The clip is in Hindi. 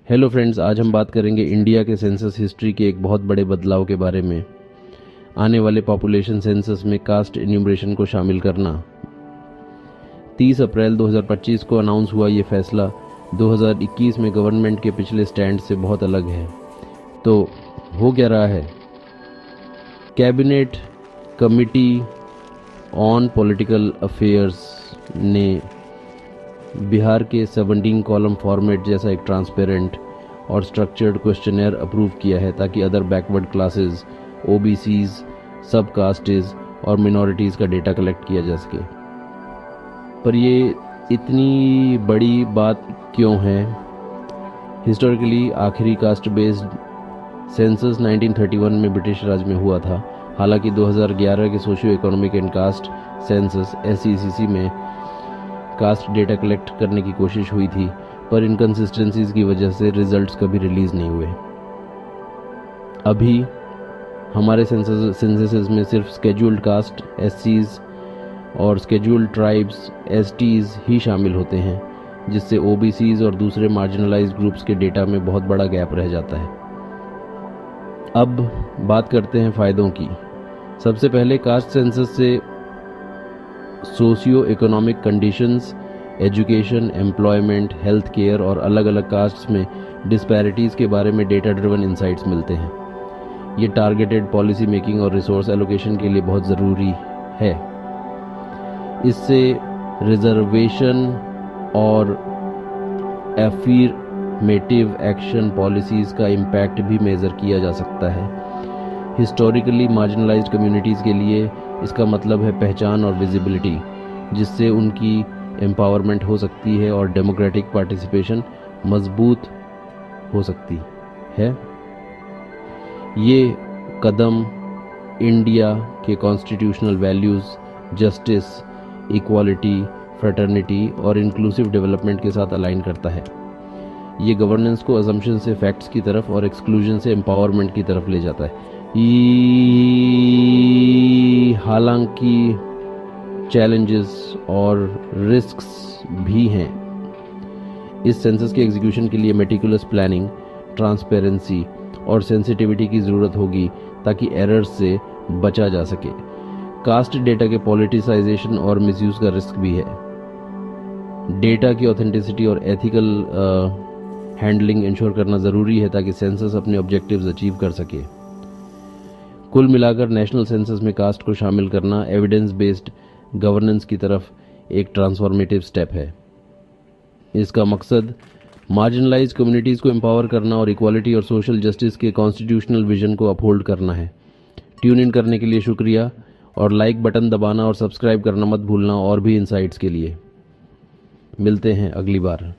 हेलो फ्रेंड्स, आज हम बात करेंगे इंडिया के सेंसस हिस्ट्री के एक बहुत बड़े बदलाव के बारे में। आने वाले पॉपुलेशन सेंसस में कास्ट इन्यूमरेशन को शामिल करना। 30 अप्रैल 2025 को अनाउंस हुआ ये फैसला 2021 में गवर्नमेंट के पिछले स्टैंड से बहुत अलग है। तो हो क्या रहा है? Cabinet committee on political affairs ने बिहार के 17 कॉलम फॉर्मेट जैसा एक ट्रांसपेरेंट और स्ट्रक्चर्ड क्वेश्चनर अप्रूव किया है ताकि अदर बैकवर्ड क्लासेस, ओबीसीज, सब कास्टेज और मिनॉरिटीज़ का डेटा कलेक्ट किया जा सके। पर ये इतनी बड़ी बात क्यों है? हिस्टोरिकली आखिरी कास्ट बेस्ड सेंसस 1931 में ब्रिटिश राज में हुआ था। हालांकि 2011 के socio economic and caste census SECC में कास्ट डेटा कलेक्ट करने की कोशिश हुई थी, पर इनकन्सिस्टेंसीज की वजह से रिजल्ट्स कभी रिलीज नहीं हुए। अभी हमारे सेंससेस में सिर्फ स्केड्यूल्ड कास्ट SCs और स्केड्यूल्ड ट्राइब्स STs ही शामिल होते हैं, जिससे OBCs और दूसरे मार्जिनलाइज्ड ग्रुप्स के डेटा में बहुत बड़ा गैप रह जाता है। अब बात करते हैं फ़ायदों की। सबसे पहले कास्ट सेंसस से socio economic conditions, education, employment, health care और अलग अलग कास्ट्स में डिस्पैरिटीज़ के बारे में डेटा ड्रिवन इंसाइट्स मिलते हैं। ये टारगेटेड पॉलिसी मेकिंग और रिसोर्स एलोकेशन के लिए बहुत ज़रूरी है। इससे रिजर्वेशन और एफर्मेटिव एक्शन पॉलिसीज़ का इम्पैक्ट भी मेज़र किया जा सकता है। हिस्टोरिकली मार्जिनलाइज्ड कम्युनिटीज़ के लिए इसका मतलब है पहचान और विजिबिलिटी, जिससे उनकी एम्पावरमेंट हो सकती है और डेमोक्रेटिक पार्टिसिपेशन मजबूत हो सकती है। ये कदम इंडिया के constitutional values, justice, equality, fraternity और इंक्लूसिव डेवलपमेंट के साथ अलाइन करता है। ये गवर्नेंस को अजम्पशन से फैक्ट्स की तरफ और एक्सक्लूजन से एम्पावरमेंट की तरफ ले जाता है। हालांकि चैलेंजेस और रिस्क्स भी हैं। इस सेंसस के एग्जीक्यूशन के लिए मेटिकुलस प्लानिंग, ट्रांसपेरेंसी और सेंसिटिविटी की ज़रूरत होगी ताकि एरर्स से बचा जा सके। कास्ट डेटा के पॉलिटिसाइजेशन और मिसयूज़ का रिस्क भी है। डेटा की ऑथेंटिसिटी और एथिकल हैंडलिंग इंश्योर करना ज़रूरी है ताकि सेंसस अपने ऑब्जेक्टिव्स अचीव कर सके। कुल मिलाकर नेशनल सेंसस में कास्ट को शामिल करना एविडेंस बेस्ड गवर्नेंस की तरफ एक ट्रांसफॉर्मेटिव स्टेप है। इसका मकसद मार्जिनलाइज्ड कम्युनिटीज़ को एम्पावर करना और इक्वालिटी और सोशल जस्टिस के कॉन्स्टिट्यूशनल विजन को अपहोल्ड करना है। ट्यून इन करने के लिए शुक्रिया और लाइक बटन दबाना और सब्सक्राइब करना मत भूलना और भी इनसाइट्स के लिए। मिलते हैं अगली बार।